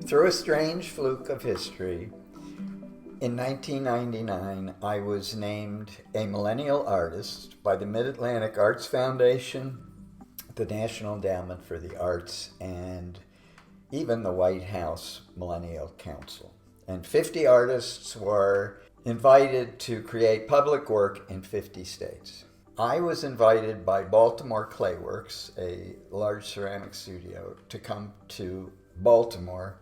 Through a strange fluke of history, in 1999, I was named a Millennial Artist by the Mid-Atlantic Arts Foundation, the National Endowment for the Arts, and even the White House Millennial Council. And 50 artists were invited to create public work in 50 states. I was invited by Baltimore Clay Works, a large ceramic studio, to come to Baltimore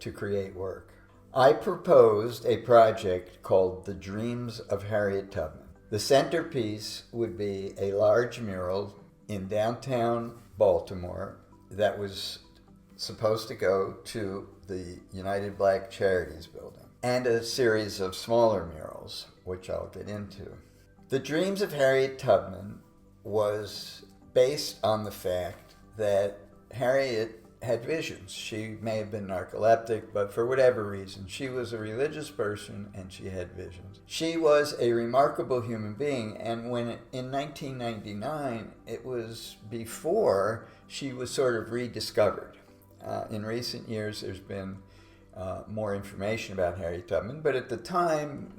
to create work. I proposed a project called The Dreams of Harriet Tubman. The centerpiece would be a large mural in downtown Baltimore that was supposed to go to the United Black Charities building, and a series of smaller murals, which I'll get into. The Dreams of Harriet Tubman was based on the fact that Harriet had visions. She may have been narcoleptic, but for whatever reason, she was a religious person and she had visions. She was a remarkable human being, and when in 1999, it was before she was sort of rediscovered. In recent years, there's been more information about Harriet Tubman, but at the time,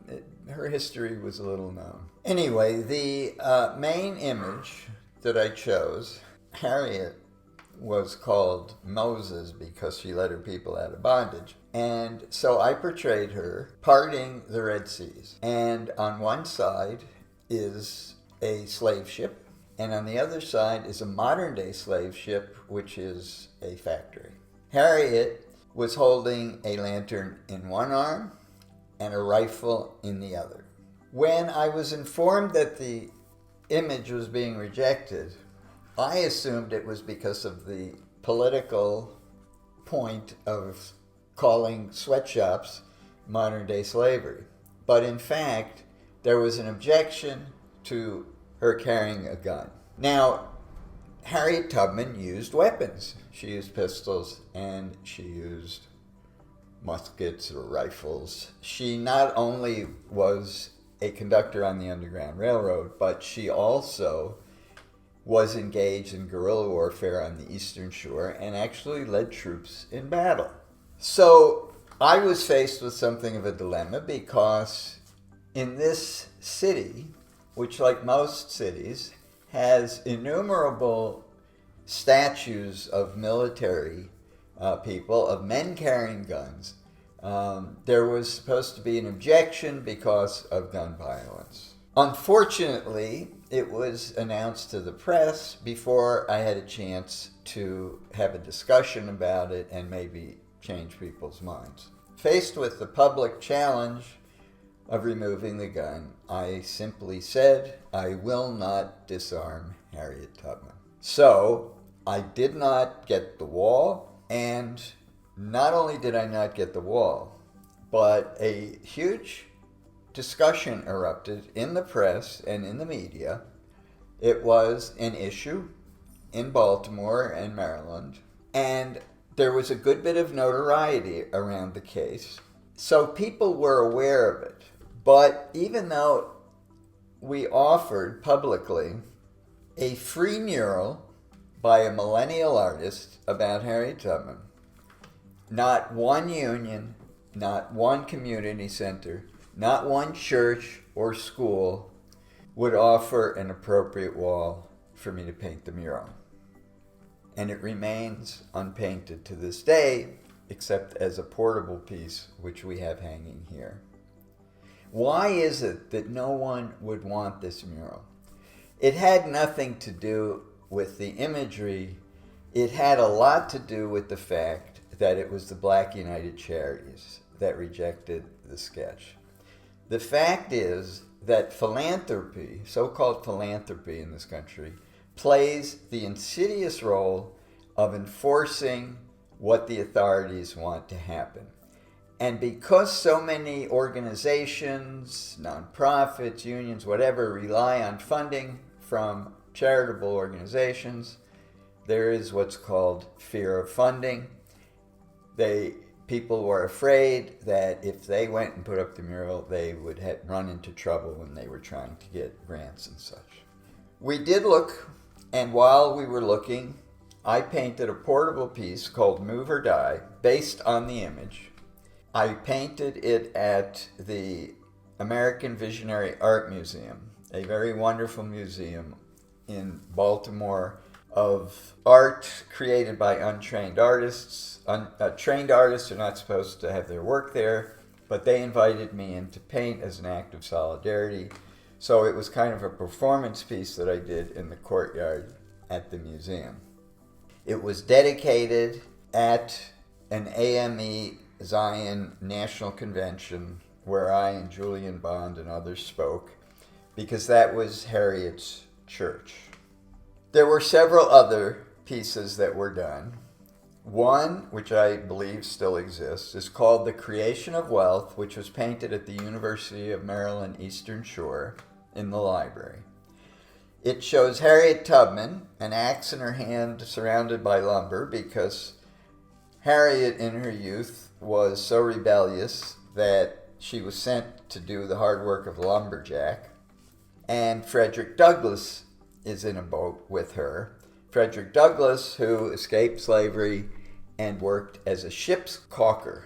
her history was a little known. Anyway, the main image that I chose, Harriet was called Moses because she led her people out of bondage. And so I portrayed her parting the Red Seas. And on one side is a slave ship, and on the other side is a modern-day slave ship, which is a factory. Harriet was holding a lantern in one arm and a rifle in the other. When I was informed that the image was being rejected, I assumed it was because of the political point of calling sweatshops modern-day slavery. But in fact, there was an objection to her carrying a gun. Now, Harriet Tubman used weapons. She used pistols and she used muskets or rifles. She not only was a conductor on the Underground Railroad, but she also was engaged in guerrilla warfare on the Eastern Shore and actually led troops in battle. So I was faced with something of a dilemma, because in this city, which like most cities, has innumerable statues of military people, of men carrying guns, there was supposed to be an objection because of gun violence. Unfortunately, it was announced to the press before I had a chance to have a discussion about it and maybe change people's minds. Faced with the public challenge of removing the gun, I simply said, I will not disarm Harriet Tubman. So I did not get the wall, and not only did I not get the wall, but a huge discussion erupted in the press and in the media. It was an issue in Baltimore and Maryland, and there was a good bit of notoriety around the case. So people were aware of it. But even though we offered publicly a free mural by a millennial artist about Harriet Tubman, not one union, not one community center, not one church or school would offer an appropriate wall for me to paint the mural. And it remains unpainted to this day, except as a portable piece, which we have hanging here. Why is it that no one would want this mural? It had nothing to do with the imagery. It had a lot to do with the fact that it was the Black United Charities that rejected the sketch. The fact is that philanthropy, so-called philanthropy in this country, plays the insidious role of enforcing what the authorities want to happen. And because so many organizations, nonprofits, unions, whatever, rely on funding from charitable organizations, there is what's called fear of funding. People were afraid that if they went and put up the mural, they would run into trouble when they were trying to get grants and such. We did look, and while we were looking, I painted a portable piece called Move or Die, based on the image. I painted it at the American Visionary Art Museum, a very wonderful museum in Baltimore of art created by untrained artists. Trained artists are not supposed to have their work there, but they invited me in to paint as an act of solidarity. So it was kind of a performance piece that I did in the courtyard at the museum. It was dedicated at an AME Zion National Convention where I and Julian Bond and others spoke, because that was Harriet's church. There were several other pieces that were done. One, which I believe still exists, is called The Creation of Wealth, which was painted at the University of Maryland Eastern Shore in the library. It shows Harriet Tubman, an axe in her hand surrounded by lumber, because Harriet in her youth was so rebellious that she was sent to do the hard work of a lumberjack. And Frederick Douglass is in a boat with her. Frederick Douglass, who escaped slavery and worked as a ship's caulker.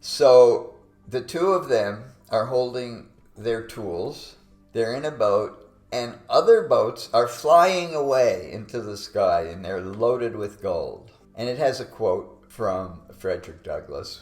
So the two of them are holding their tools. They're in a boat, and other boats are flying away into the sky, and they're loaded with gold. And it has a quote from Frederick Douglass.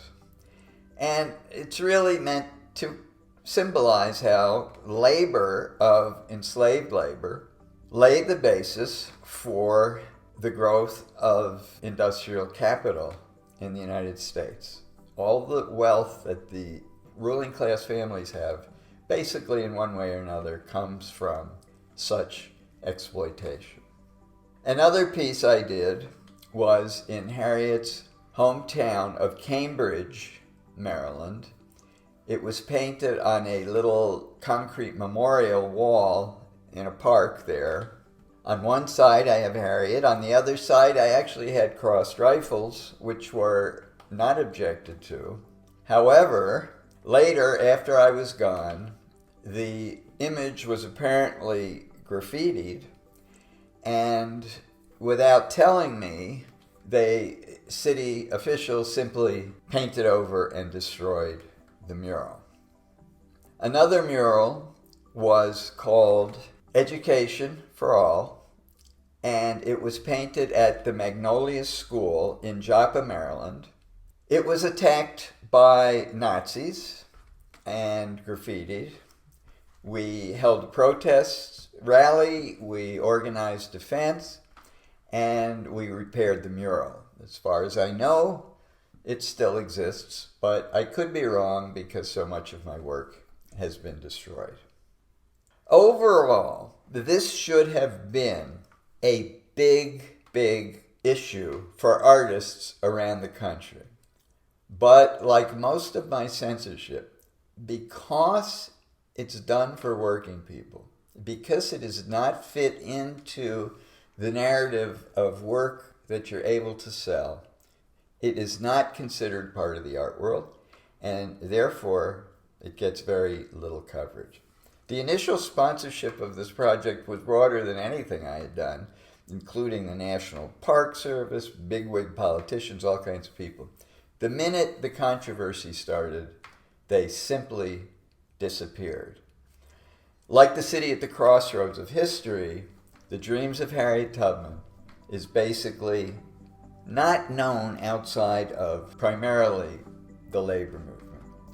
And it's really meant to symbolize how labor of enslaved labor laid the basis for the growth of industrial capital in the United States. All the wealth that the ruling class families have, basically in one way or another, comes from such exploitation. Another piece I did was in Harriet's hometown of Cambridge, Maryland. It was painted on a little concrete memorial wall in a park there. On one side I have Harriet. On the other side I actually had crossed rifles, which were not objected to. However, later, after I was gone, the image was apparently graffitied, and without telling me, city officials simply painted over and destroyed the mural. Another mural was called Education for All, and it was painted at the Magnolia School in Joppa, Maryland. It was attacked by Nazis and graffitied. We held a protest rally, we organized defense, and we repaired the mural. As far as I know, it still exists, but I could be wrong because so much of my work has been destroyed. Overall, this should have been a big issue for artists around the country. But like most of my censorship, because it's done for working people, because it does not fit into the narrative of work that you're able to sell, it is not considered part of the art world, and therefore it gets very little coverage. The initial sponsorship of this project was broader than anything I had done, including the National Park Service, bigwig politicians, all kinds of people. The minute the controversy started, they simply disappeared. Like the city at the crossroads of history, the dreams of Harriet Tubman is basically not known outside of primarily the labor movement.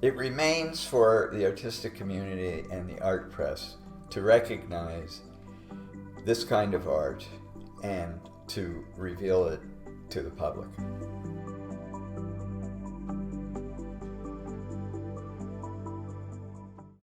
It remains for the artistic community and the art press to recognize this kind of art and to reveal it to the public.